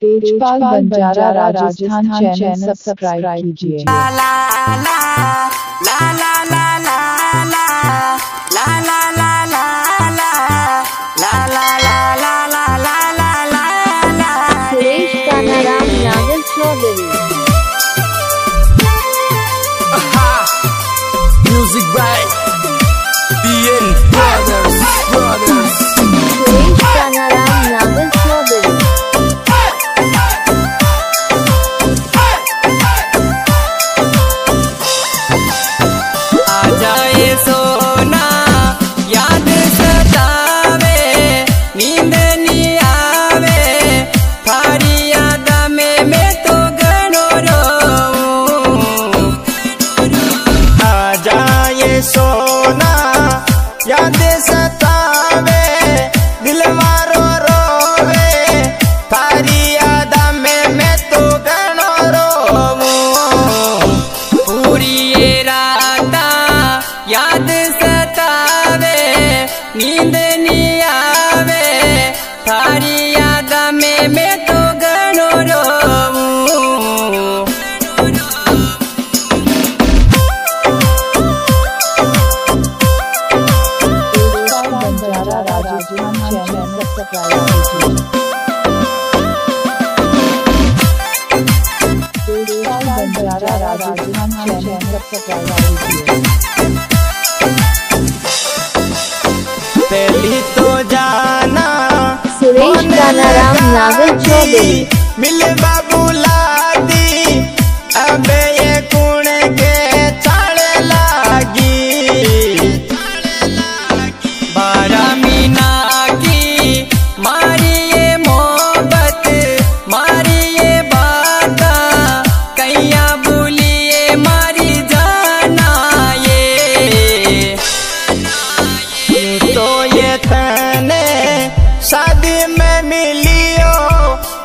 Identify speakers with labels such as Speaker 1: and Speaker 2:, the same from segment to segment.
Speaker 1: Tejpal Banjara Rajasthan channel subscribe कीजिए।
Speaker 2: ला ला ला ला ला ला ला ला ला ला ला ला ला ला ला ला ला ला ला।
Speaker 3: सुरेश कानाराम नागर Chaudhary.
Speaker 2: Music by BN Brothers।
Speaker 3: Suresh Kanaram नागर चौधरी।
Speaker 2: सोना याद सतावे, नींद नहीं आवे, थारी याद में मैं तो घणो रोऊं। आ जाए सोना याद सतावे, दिल मारो रोवे, थारी याद में मैं तो घणो रोऊं। पूरी ये रात याद सतावे, नींद नहीं आवे, थारी याद में मैं तो घणो रोऊं।
Speaker 1: तेजपाल बंजारा राजस्थान चैनल सब्सक्राइब कीजिए। तेजपाल बंजारा राजस्थान चैनल सब्सक्राइब कीजिए।
Speaker 2: पहली तो जाना
Speaker 3: सुरेश कानाराम नागर चौधरी।
Speaker 2: मिल बाबूला दी, अबे ये कुण के चाले लागी। 12 मीना की मारी ये मोहब्बत, मारी ये बात, कैया भूलिए मारी जाना ये। तो ये तने शादी में मिलियो,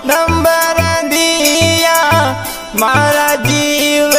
Speaker 2: नंबर दिया मारा जीव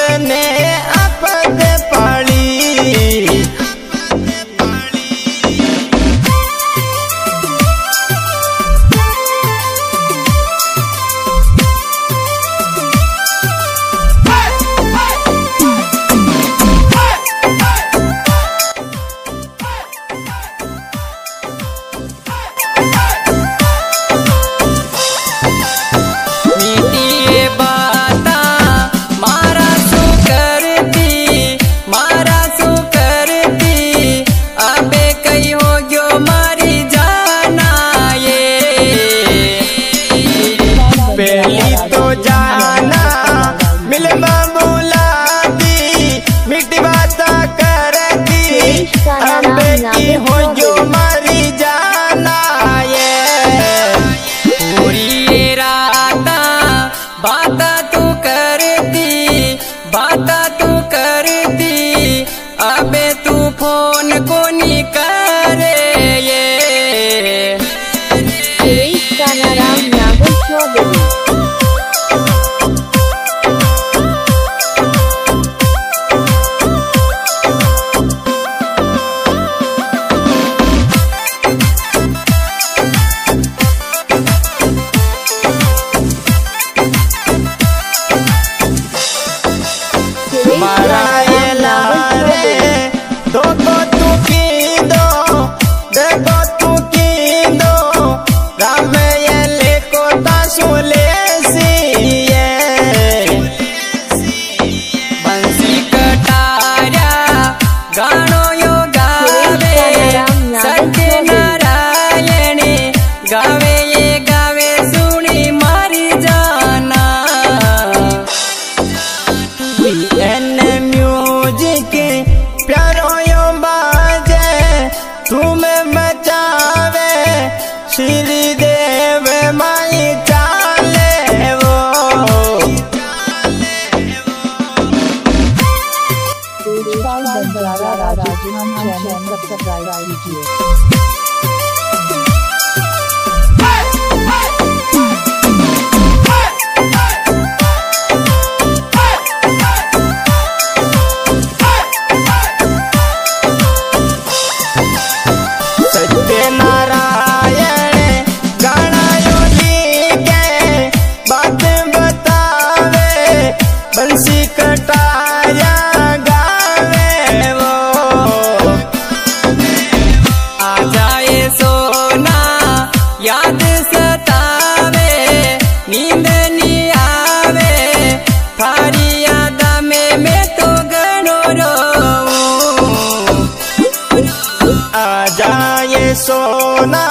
Speaker 2: ना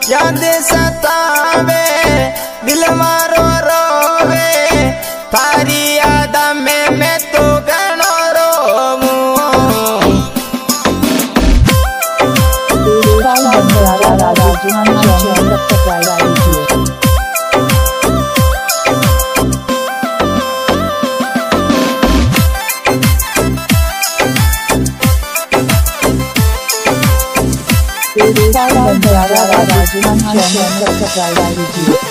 Speaker 2: याद सतावे दिल मारो रोवे थारी याद में मैं तो घणो रोऊं
Speaker 1: राजस्थान चैनल सब्सक्राइब कीजिए।